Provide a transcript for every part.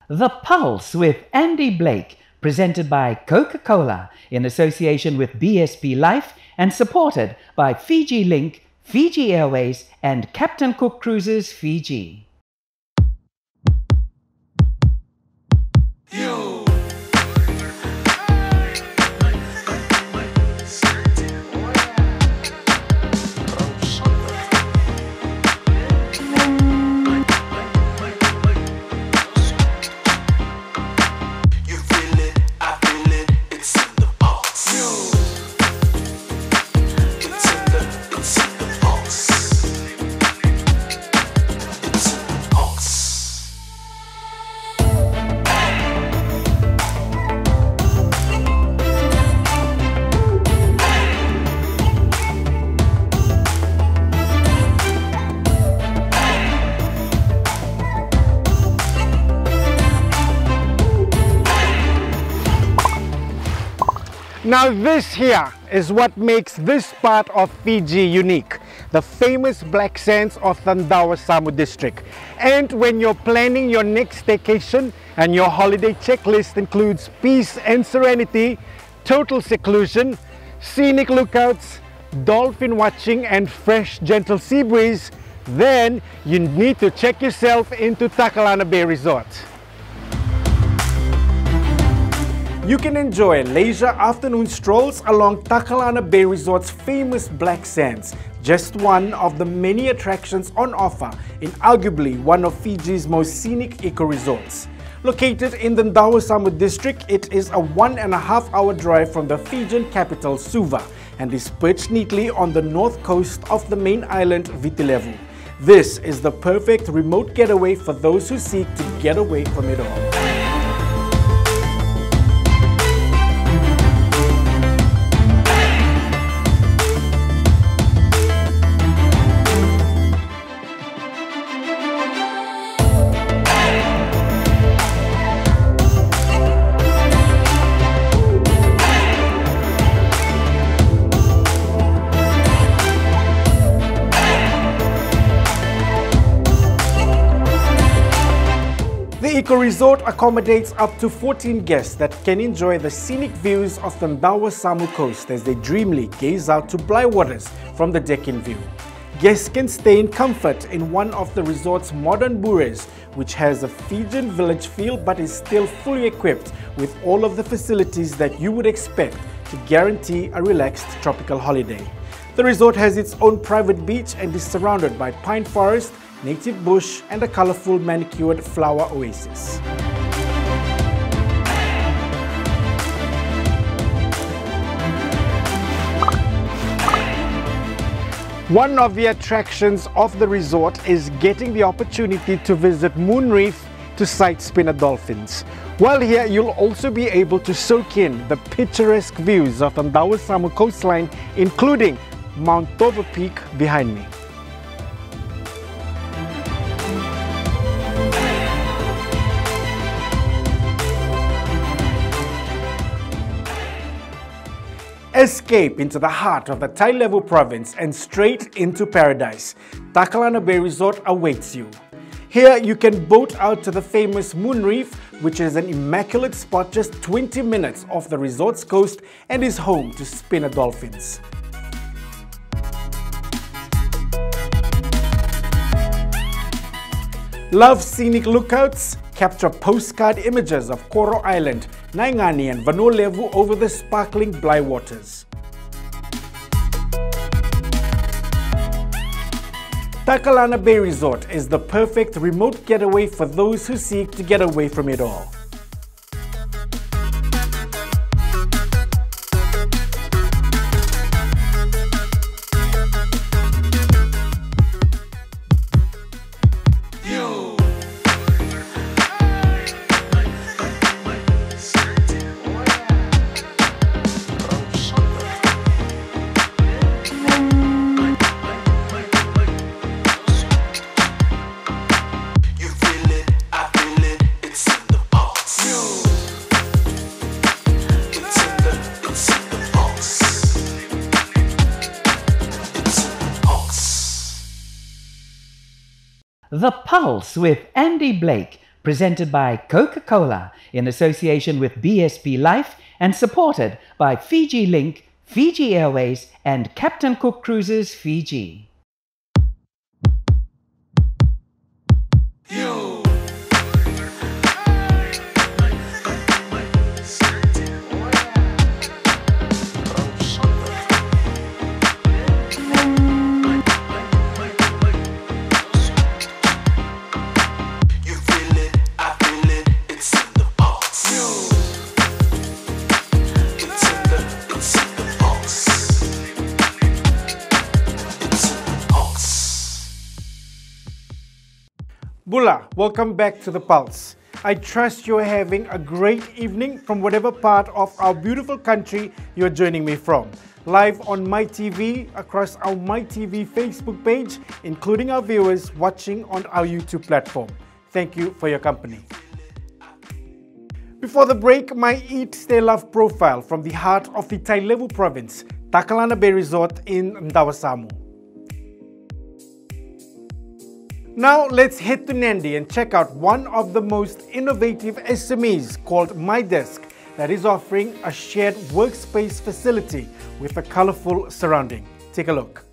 The Pulse with Andy Blake, presented by Coca-Cola in association with BSP Life and supported by Fiji Link, Fiji Airways and Captain Cook Cruises Fiji. Now this here is what makes this part of Fiji unique, the famous black sands of the Dawasamu district. And when you're planning your next vacation and your holiday checklist includes peace and serenity, total seclusion, scenic lookouts, dolphin watching and fresh gentle sea breeze, then you need to check yourself into Takalana Bay Resort. You can enjoy leisure afternoon strolls along Takalana Bay Resort's famous black sands, just one of the many attractions on offer in arguably one of Fiji's most scenic eco-resorts. Located in the Dawasamu district, it is a 1.5-hour drive from the Fijian capital Suva and is perched neatly on the north coast of the main island Tailevu. This is the perfect remote getaway for those who seek to get away from it all. The eco-resort accommodates up to 14 guests that can enjoy the scenic views of the Dawasamu coast as they dreamily gaze out to Bly Waters from the deck-in view. Guests can stay in comfort in one of the resort's modern bures, which has a Fijian village feel but is still fully equipped with all of the facilities that you would expect to guarantee a relaxed tropical holiday. The resort has its own private beach and is surrounded by pine forest, native bush and a colorful manicured flower oasis. One of the attractions of the resort is getting the opportunity to visit Moon Reef to sight spinner dolphins. While here, you'll also be able to soak in the picturesque views of the Dawasamu coastline, including Mount Tova Peak behind me. Escape into the heart of the Tailevu province and straight into paradise. Takalana Bay Resort awaits you. Here you can boat out to the famous Moon Reef, which is an immaculate spot just 20 minutes off the resort's coast and is home to spinner dolphins. Love scenic lookouts? Capture postcard images of Koro Island, Naingani and Tailevu over the sparkling Bly Waters. Takalana Bay Resort is the perfect remote getaway for those who seek to get away from it all. The Pulse with Andy Blake, presented by Coca-Cola in association with BSP Life and supported by Fiji Link, Fiji Airways and Captain Cook Cruises Fiji. Bula, welcome back to The Pulse. I trust you're having a great evening from whatever part of our beautiful country you're joining me from. Live on MyTV, across our MyTV Facebook page, including our viewers watching on our YouTube platform. Thank you for your company. Before the break, my Eat, Stay, Love profile from the heart of the Tailevu province, Takalana Bay Resort in Dawasamu. Now let's head to Nadi and check out one of the most innovative SMEs called My Desk that is offering a shared workspace facility with a colorful surrounding. Take a look.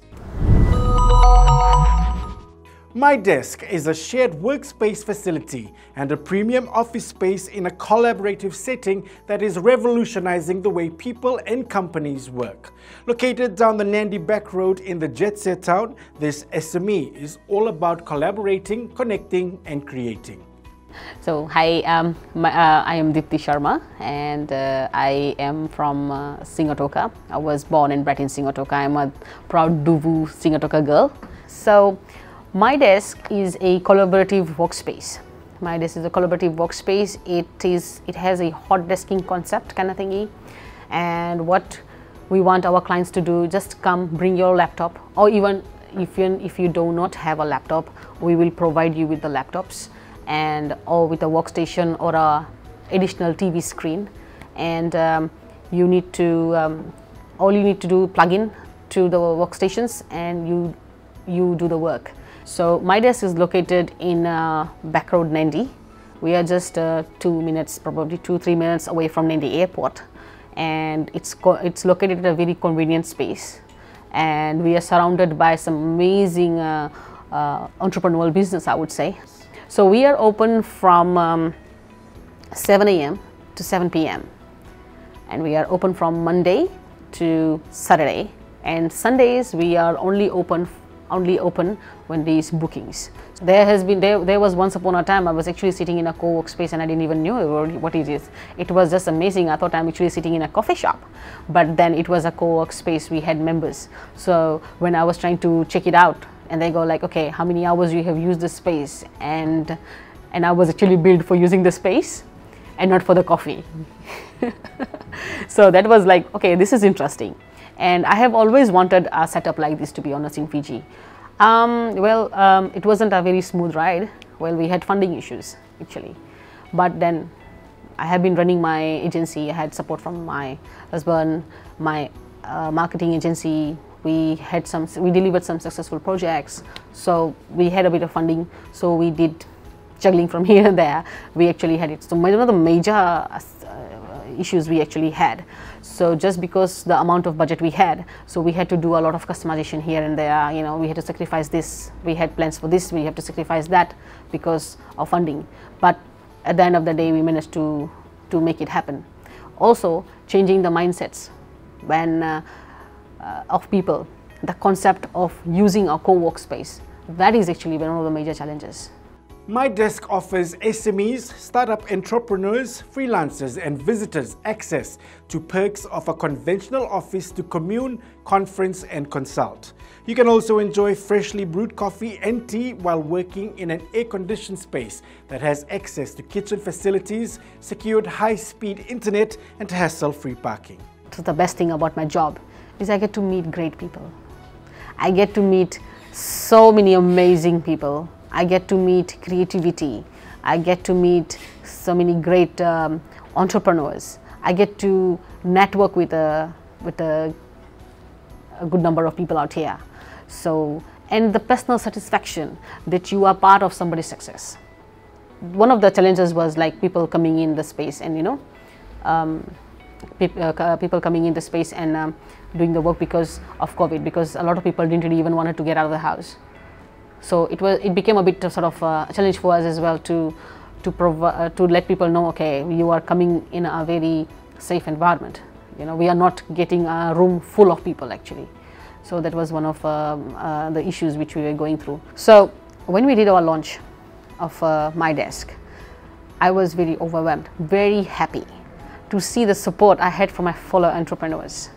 My Desk is a shared workspace facility and a premium office space in a collaborative setting that is revolutionizing the way people and companies work. Located down the Nadi back road in the jet set town, this SME is all about collaborating, connecting and creating. So, hi, I am Dipti Sharma and I am from Singatoka. I was born and bred in Singatoka. I am a proud Duvu Singatoka girl. So, My Desk is a collaborative workspace. My Desk is a collaborative workspace. It has a hot desking concept kind of thingy, and what we want our clients to do, just come, bring your laptop, or even if you do not have a laptop, we will provide you with the laptops and or with a workstation or a additional TV screen, and you need to all you need to do, plug in to the workstations and you do the work. So My Desk is located in back road Nadi. We are just 2 minutes, probably 2-3 minutes away from Nadi airport, and it's located in a very convenient space, and we are surrounded by some amazing entrepreneurial business, I would say. So we are open from 7 a.m. to 7 p.m. and we are open from Monday to Saturday, and Sundays we are only open when there is bookings. So there was once upon a time I was actually sitting in a co-work space and I didn't even know what it is. It was just amazing. I thought I'm actually sitting in a coffee shop, but then it was a co-work space. We had members. So when I was trying to check it out, and they go like, okay, how many hours you have used the space, and I was actually billed for using the space and not for the coffee. So that was like, okay, this is interesting. And I have always wanted a setup like this, to be honest, in Fiji. It wasn't a very smooth ride. Well, we had funding issues actually, but then I have been running my agency. I had support from my husband, my marketing agency. We delivered some successful projects, so we had a bit of funding. So we did juggling from here and there. We actually had it. So one of the major issues we actually had. So just because the amount of budget we had, so we had to do a lot of customization here and there. You know, we had to sacrifice this. We had plans for this. We have to sacrifice that because of funding. But at the end of the day, we managed to make it happen. Also, changing the mindsets of people, the concept of using a co-work space. That is actually one of the major challenges. My Desk offers SMEs, startup entrepreneurs, freelancers and visitors access to perks of a conventional office to commune, conference and consult. You can also enjoy freshly brewed coffee and tea while working in an air-conditioned space that has access to kitchen facilities, secured high-speed internet and hassle-free parking. So the best thing about my job is I get to meet great people. I get to meet so many amazing people. I get to meet creativity. I get to meet so many great entrepreneurs. I get to network with a good number of people out here. So, and the personal satisfaction that you are part of somebody's success. one of the challenges was like people coming in the space and people coming in the space and doing the work because of COVID, because a lot of people didn't really even wanted to get out of the house. So it became a bit of sort of a challenge for us as well to let people know, okay, you are coming in a very safe environment. We are not getting a room full of people actually. So that was one of the issues which we were going through. So when we did our launch of My Desk, I was very overwhelmed, very happy to see the support I had from my fellow entrepreneurs.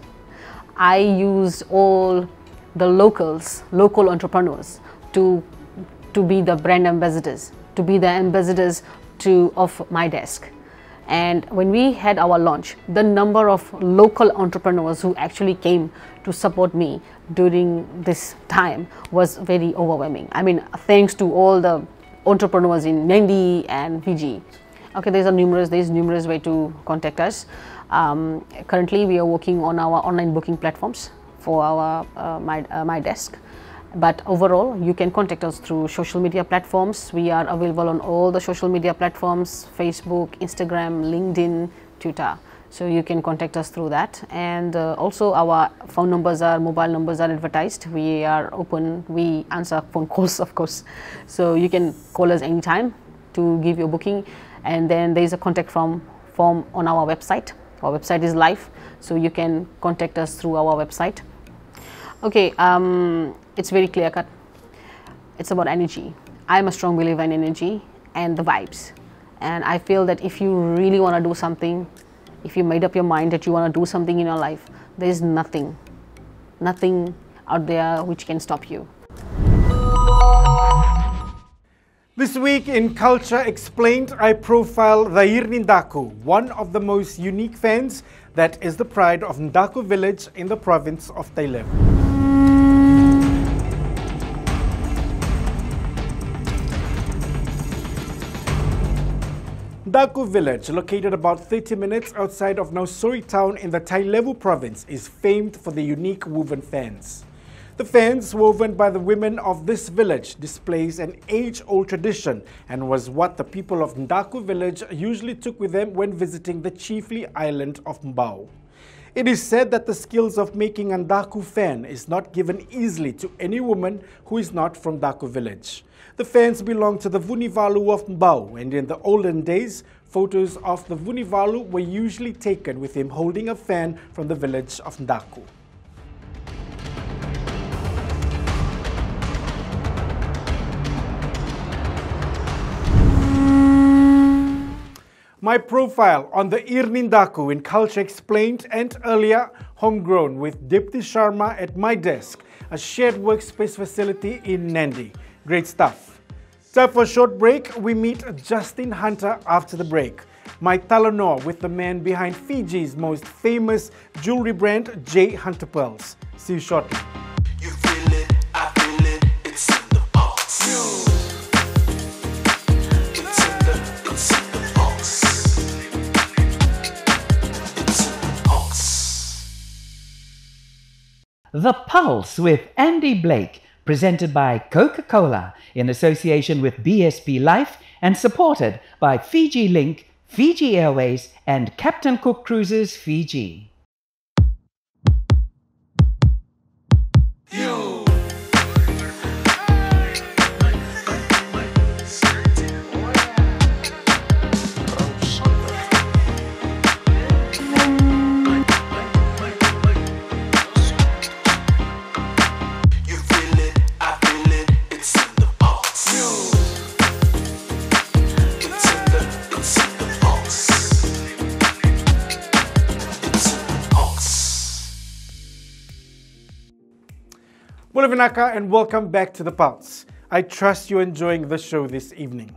I used all the local entrepreneurs to be the brand ambassadors, to be the ambassadors of My Desk. And when we had our launch, the number of local entrepreneurs who actually came to support me during this time was very overwhelming. I mean, thanks to all the entrepreneurs in Nadi and Fiji. Okay, there's numerous ways to contact us. Currently, we are working on our online booking platforms for our My Desk. But overall, you can contact us through social media platforms. We are available on all the social media platforms: Facebook, Instagram, LinkedIn, Twitter. So you can contact us through that. And also our mobile numbers are advertised. We are open, we answer phone calls, of course. So you can call us anytime to give your booking. And then there is a contact form on our website. Our website is live, so you can contact us through our website. Okay, it's very clear cut. It's about energy. I'm a strong believer in energy and the vibes. And I feel that if you really want to do something, if you made up your mind that you want to do something in your life, there is nothing out there which can stop you. This week in Culture Explained, I profile the Daku, one of the most unique fans that is the pride of Daku village in the province of Tailevu. Daku village, located about 30 minutes outside of Nausori town in the Tailevu province, is famed for the unique woven fans. The fans, woven by the women of this village, displays an age-old tradition and was what the people of Daku village usually took with them when visiting the chiefly island of Mbao. It is said that the skills of making a Daku fan is not given easily to any woman who is not from Daku village. The fans belong to the Vunivalu of Mbao, and in the olden days, photos of the Vunivalu were usually taken with him holding a fan from the village of Daku. My profile on the Daku in Culture Explained and earlier Homegrown with Dipti Sharma at My Desk, a shared workspace facility in Nadi. Great stuff. Time for a short break. We meet Justin Hunter after the break. My Talanoa with the man behind Fiji's most famous jewelry brand, J. Hunter Pearls. See you shortly. You feel it, I feel it, it's in the box. It's in the box. The Pulse with Andy Blake, presented by Coca-Cola in association with BSP Life and supported by Fiji Link, Fiji Airways and Captain Cook Cruises Fiji. Bulavinaka and welcome back to The Pulse. I trust you're enjoying the show this evening.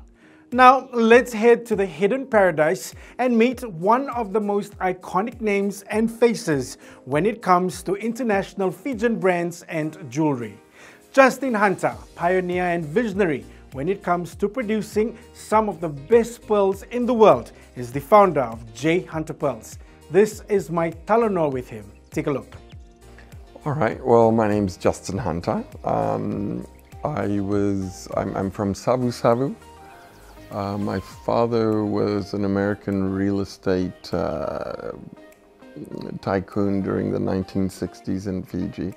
Now, let's head to the hidden paradise and meet one of the most iconic names and faces when it comes to international Fijian brands and jewelry. Justin Hunter, pioneer and visionary when it comes to producing some of the best pearls in the world, is the founder of J. Hunter Pearls. This is my Talanoa with him. Take a look. All right, well, my name's Justin Hunter. I'm from Savu Savu. My father was an American real estate tycoon during the 1960s in Fiji.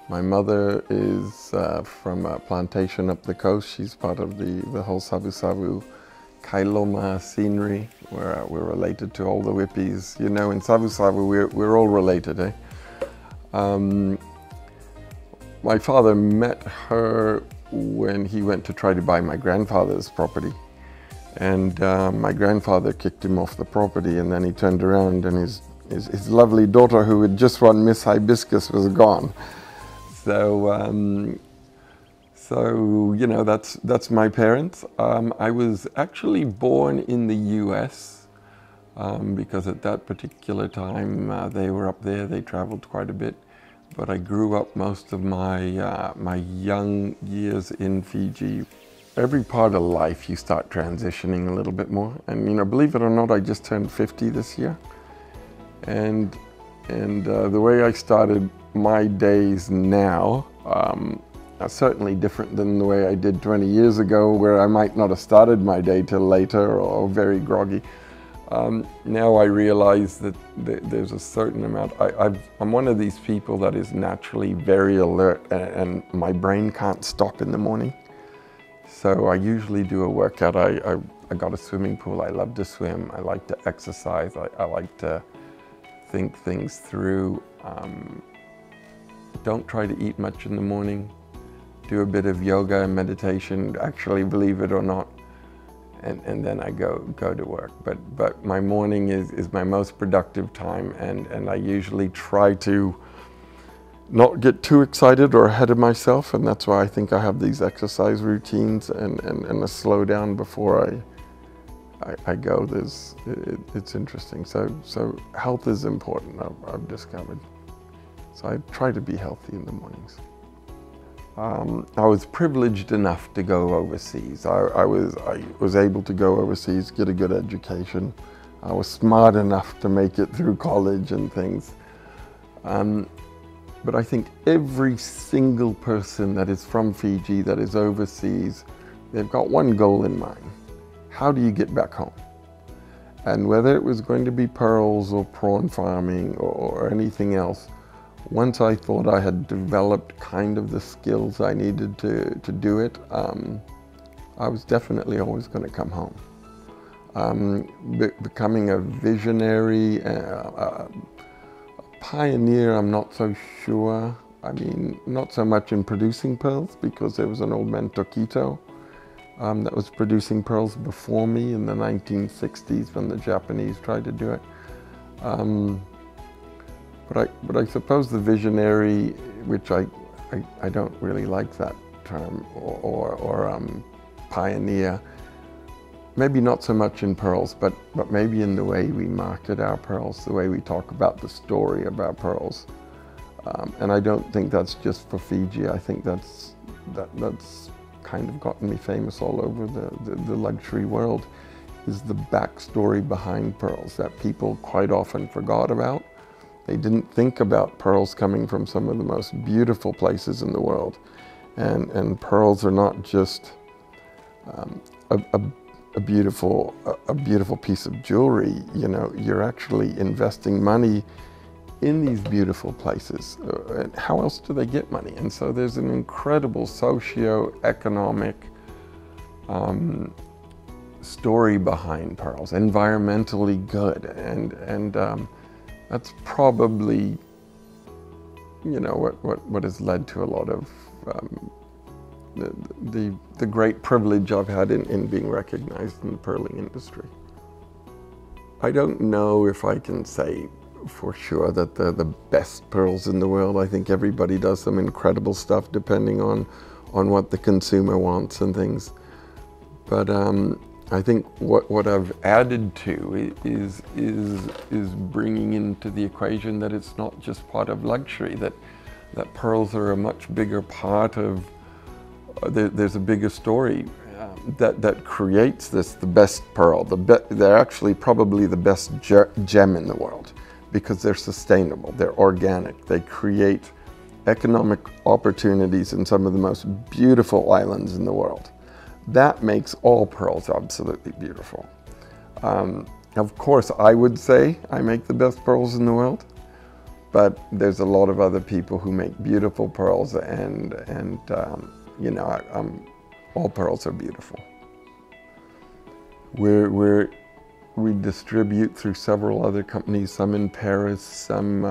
My mother is from a plantation up the coast. She's part of the whole Savu Kailoma scenery, where we're related to all the Whippies. You know, in Savu we're all related, eh? My father met her when he went to try to buy my grandfather's property. And my grandfather kicked him off the property, and then he turned around and his lovely daughter, who had just won Miss Hibiscus, was gone. So, you know, that's my parents. I was actually born in the US because at that particular time they were up there. They traveled quite a bit, but I grew up most of my my young years in Fiji. Every part of life you start transitioning a little bit more, and you know, believe it or not, I just turned 50 this year, and the way I started my days now are certainly different than the way I did 20 years ago, where I might not have started my day till later or very groggy. Now I realize that there's a certain amount. I'm one of these people that is naturally very alert, and my brain can't stop in the morning. So I usually do a workout. I got a swimming pool. I love to swim. I like to exercise. I like to think things through. Don't try to eat much in the morning. Do a bit of yoga and meditation, actually, believe it or not. And then I go to work. But my morning is my most productive time, and I usually try to not get too excited or ahead of myself, and that's why I think I have these exercise routines and a slow down before I go. It's interesting. So health is important, I've discovered. So I try to be healthy in the mornings. I was privileged enough to go overseas. I was able to go overseas, get a good education. I was smart enough to make it through college and things. But I think every single person that is from Fiji, that is overseas, they've got one goal in mind. How do you get back home? And whether it was going to be pearls or prawn farming or anything else, once I thought I had developed kind of the skills I needed to do it, I was definitely always going to come home. Becoming a visionary, pioneer, I'm not so sure. I mean, not so much in producing pearls, because there was an old man, Tokito, that was producing pearls before me in the 1960s when the Japanese tried to do it. But I suppose the visionary, which I don't really like that term, or pioneer, maybe not so much in pearls, but maybe in the way we market our pearls, the way we talk about the story about pearls. And I don't think that's just for Fiji. I think that's kind of gotten me famous all over the luxury world, is the backstory behind pearls that people quite often forgot about. They didn't think about pearls coming from some of the most beautiful places in the world. And pearls are not just a beautiful piece of jewelry. You know, you're actually investing money in these beautiful places. And how else do they get money? And so there's an incredible socio-economic story behind pearls, environmentally good, and that's probably, you know, what has led to a lot of the great privilege I've had in being recognized in the pearling industry. I don't know if I can say for sure that they're the best pearls in the world. I think everybody does some incredible stuff depending on what the consumer wants and things. But I think what I've added to is bringing into the equation that it's not just part of luxury, that pearls are a much bigger part of, there's a bigger story that creates the best pearl. They're actually probably the best gem in the world, because they're sustainable, they're organic, they create economic opportunities in some of the most beautiful islands in the world. that makes all pearls absolutely beautiful. Of course, I would say I make the best pearls in the world, but there's a lot of other people who make beautiful pearls, and you know, all pearls are beautiful. We distribute through several other companies, some in Paris, some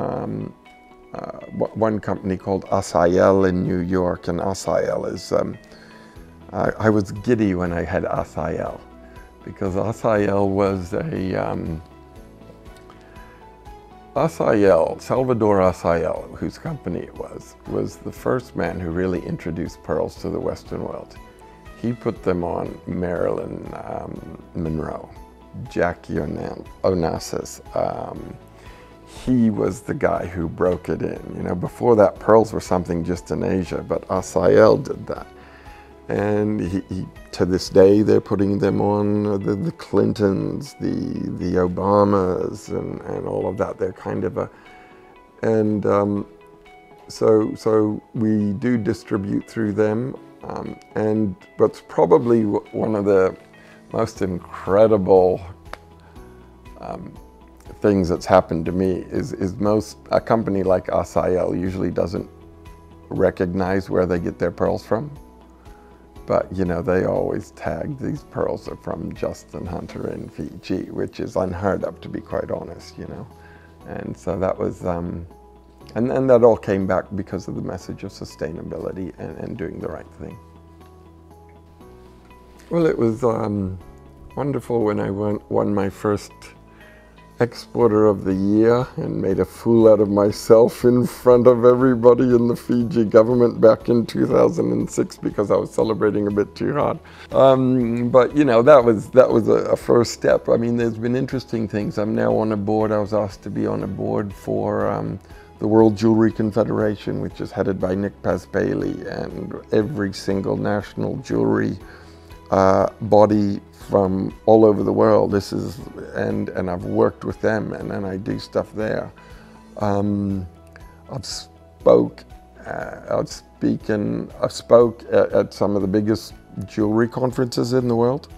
one company called Asael in New York, and Asael is, I was giddy when I had Asael, because Asael was Salvador Asael, whose company it was the first man who really introduced pearls to the Western world. He put them on Marilyn Monroe, Jackie Onassis. He was the guy who broke it in. You know, before that, pearls were something just in Asia, but Asael did that. And he to this day, they're putting them on the Clintons, the Obamas, and all of that. They're kind of a, and so we do distribute through them. And what's probably one of the most incredible things that's happened to me is a company like Asael usually doesn't recognize where they get their pearls from. But, you know, they always tag these pearls are from Justin Hunter in Fiji, which is unheard of, to be quite honest, you know. And so that was, and that all came back because of the message of sustainability and doing the right thing. Well, it was wonderful when I won my first Exporter of the Year and made a fool out of myself in front of everybody in the Fiji government back in 2006 because I was celebrating a bit too hard. But you know, that was a first step. I mean, there's been interesting things. I'm now on a board. I was asked to be on a board for the World Jewelry Confederation, which is headed by Nick Paz-Bailey, and every single national jewelry body from all over the world. This is, and I've worked with them, and I do stuff there. I've spoke at some of the biggest jewelry conferences in the world,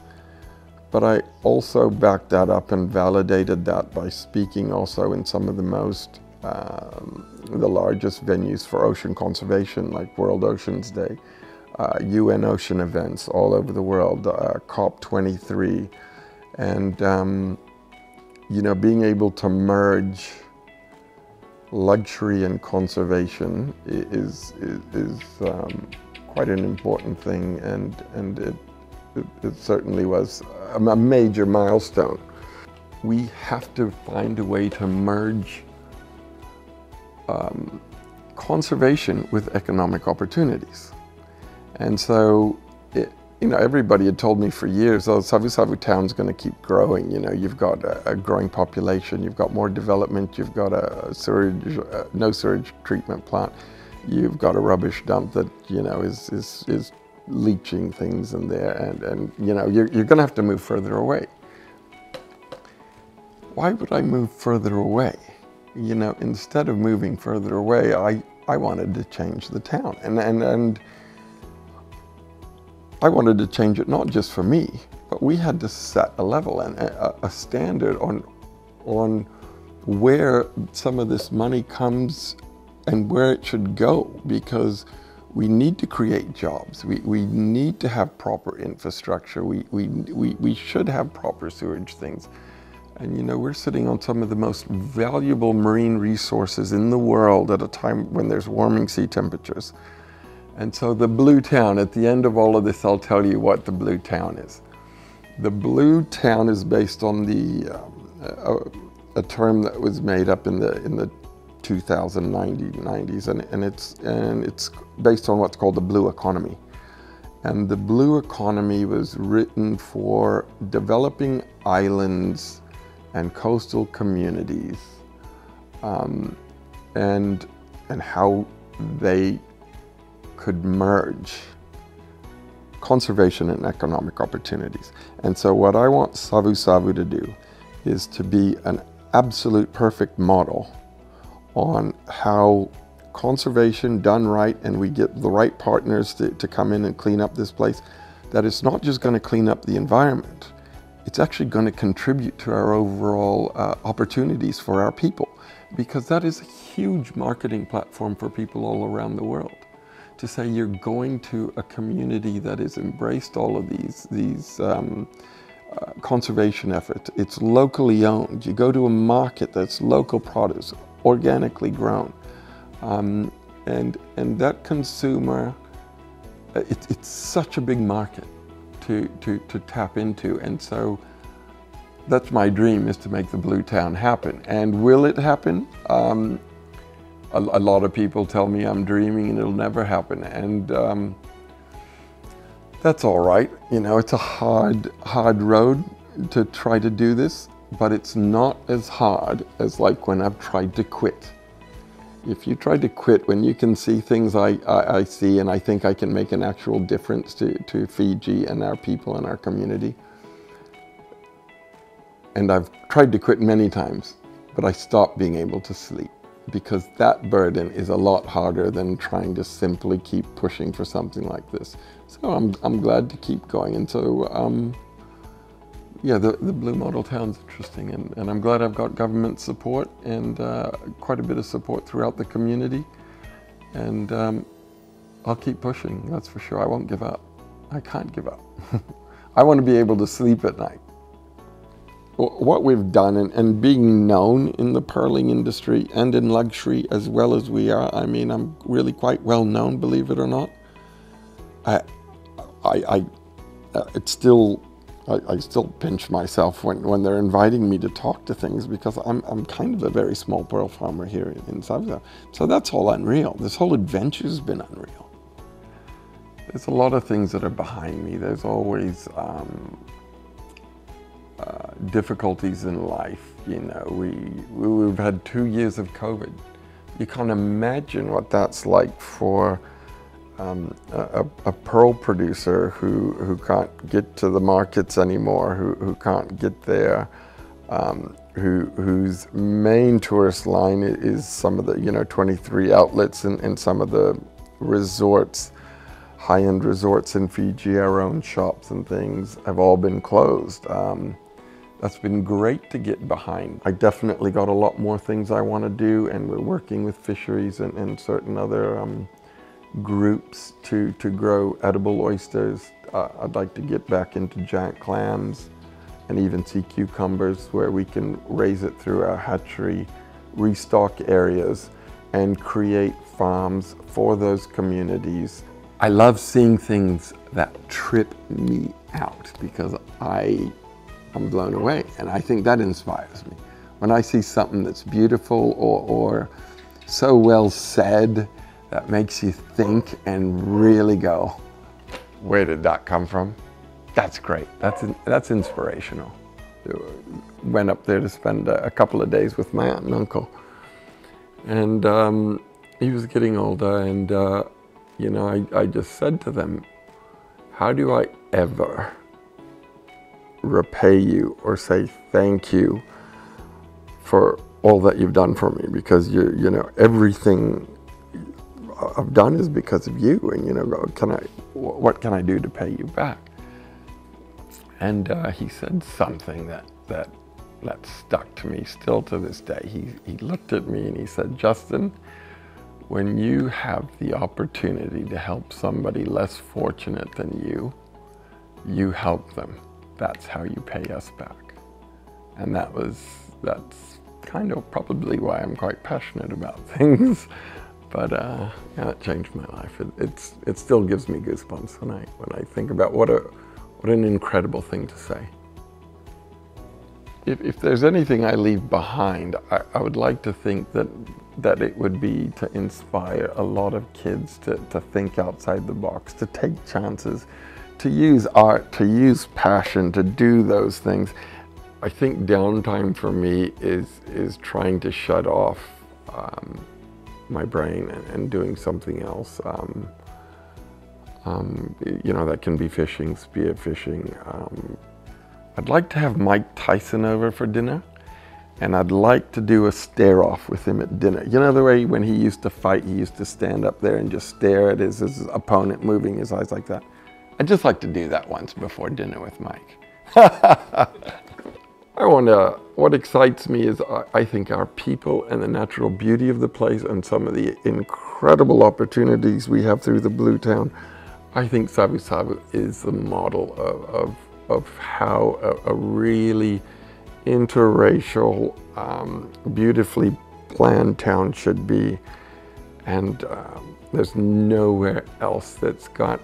but I also backed that up and validated that by speaking also in some of the most, the largest venues for ocean conservation, like World Oceans Day, UN ocean events all over the world, COP23, and you know, being able to merge luxury and conservation is quite an important thing, and it certainly was a major milestone. We have to find a way to merge conservation with economic opportunities. And so, you know, everybody had told me for years, oh, Savu town's going to keep growing. You know, you've got a growing population, you've got more development, you've got a sewage, no sewage treatment plant, you've got a rubbish dump that, you know, is leaching things in there, and you know, you're going to have to move further away. Why would I move further away? You know, instead of moving further away, I wanted to change the town, and I wanted to change it not just for me, but we had to set a level and a standard on where some of this money comes and where it should go, because we need to create jobs. We need to have proper infrastructure. We should have proper sewage things. And you know, we're sitting on some of the most valuable marine resources in the world at a time when there's warming sea temperatures. And so the Blue Town, at the end of all of this, I'll tell you what the Blue Town is. The Blue Town is based on a term that was made up in the 2090s, and it's based on what's called the blue economy. And the blue economy was written for developing islands and coastal communities, and how they could merge conservation and economic opportunities. And so what I want Savu to do is to be an absolute perfect model on how conservation done right, and we get the right partners to come in and clean up this place, that it's not just going to clean up the environment, it's actually going to contribute to our overall opportunities for our people, because that is a huge marketing platform for people all around the world. To say you're going to a community that has embraced all of these conservation efforts. It's locally owned. You go to a market that's local produce, organically grown, and that consumer, it's such a big market to tap into, and so that's my dream, is to make the Blue Town happen. And will it happen? A lot of people tell me I'm dreaming and it'll never happen, and that's all right. You know, it's a hard road to try to do this, but it's not as hard as like when I've tried to quit. If you try to quit when you can see things I see and I think I can make an actual difference to Fiji and our people and our community. And I've tried to quit many times, but I stopped being able to sleep, because that burden is a lot harder than trying to simply keep pushing for something like this. So I'm glad to keep going. And so, yeah, the Blue Model Town's interesting, and I'm glad I've got government support and quite a bit of support throughout the community. And I'll keep pushing, that's for sure. I won't give up. I can't give up. I want to be able to sleep at night. What we've done, and being known in the pearling industry and in luxury as well as we are, I mean, I'm really quite well known, believe it or not. I still pinch myself when they're inviting me to talk to things, because I'm kind of a very small pearl farmer here in South Africa. So that's all unreal. This whole adventure's been unreal. There's a lot of things that are behind me. There's always difficulties in life. You know, we've had 2 years of COVID. You can't imagine what that's like for a pearl producer who can't get to the markets anymore, who can't get there, whose main tourist line is some of the 23 outlets in some of the resorts, high-end resorts in Fiji. Our own shops and things have all been closed. That's been great to get behind. I definitely got a lot more things I want to do, and we're working with fisheries and certain other groups to grow edible oysters. I'd like to get back into giant clams and even sea cucumbers, where we can raise it through our hatchery, restock areas, and create farms for those communities. I love seeing things that trip me out, because I'm blown away, and I think that inspires me. When I see something that's beautiful or so well said, that makes you think and really go, where did that come from? That's great. That's inspirational. Went up there to spend a couple of days with my aunt and uncle, and he was getting older, and I just said to them, how do I ever repay you or say thank you for all that you've done for me? Because everything I've done is because of you, and what can I do to pay you back? And he said something that stuck to me still to this day. He looked at me and he said, Justin, when you have the opportunity to help somebody less fortunate than you help them. That's how you pay us back. And that's kind of probably why I'm quite passionate about things. But yeah, it changed my life. It still gives me goosebumps when I think about what an incredible thing to say. If there's anything I leave behind, I would like to think that it would be to inspire a lot of kids to think outside the box, to take chances, to use art, to use passion, to do those things. I think downtime for me is trying to shut off my brain and doing something else. That can be fishing, spearfishing. I'd like to have Mike Tyson over for dinner, and I'd like to do a stare off with him at dinner. You know the way when he used to fight, he used to stand up there and just stare at his opponent, moving his eyes like that? I'd just like to do that once before dinner with Mike. What excites me is I think our people and the natural beauty of the place and some of the incredible opportunities we have through the Blue Town. I think Savu Savu is the model of how a really interracial, beautifully planned town should be. And there's nowhere else that's got,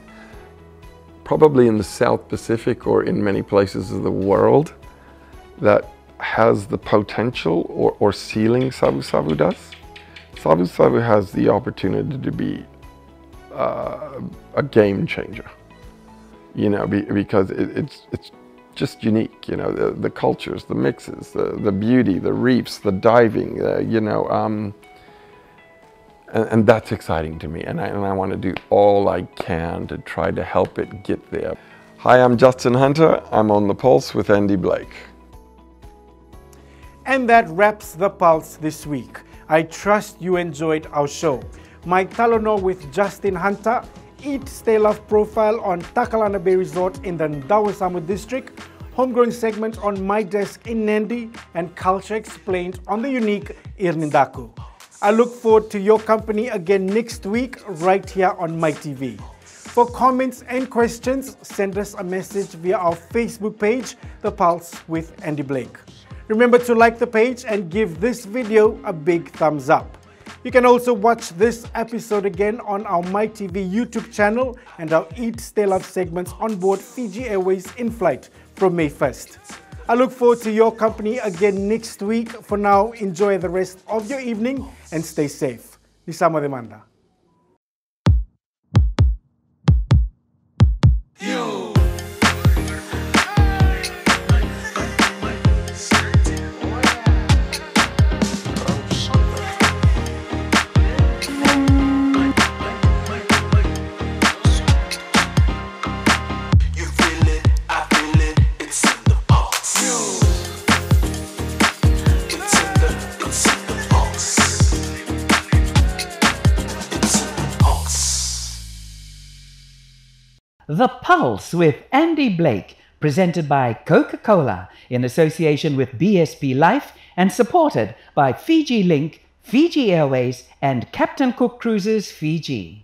probably in the South Pacific or in many places of the world, that has the potential or ceiling Savu Savu does. Savu Savu has the opportunity to be a game changer, you know, because it's just unique, you know, the cultures, the mixes, the beauty, the reefs, the diving, you know, and that's exciting to me, and I want to do all I can to try to help it get there. Hi, I'm Justin Hunter. I'm on The Pulse with Andhy Blake. And that wraps The Pulse this week. I trust you enjoyed our show. My Talanoa with Justin Hunter, Eat, Stay, Love profile on Takalana Bay Resort in the Dawasamu district, Homegrown segment on My Desk in Nadi, and Culture Explained on the unique Daku. I look forward to your company again next week right here on My TV. For comments and questions, send us a message via our Facebook page, The Pulse with Andhy Blake. Remember to like the page and give this video a big thumbs up. You can also watch this episode again on our My TV YouTube channel and our Eat, Stay, Love segments on board Fiji Airways in flight from May 1st. I look forward to your company again next week. For now, enjoy the rest of your evening and stay safe. Nisama Demanda. The Pulse with Andhy Blake, presented by Coca-Cola in association with BSP Life and supported by Fiji Link, Fiji Airways and Captain Cook Cruises Fiji.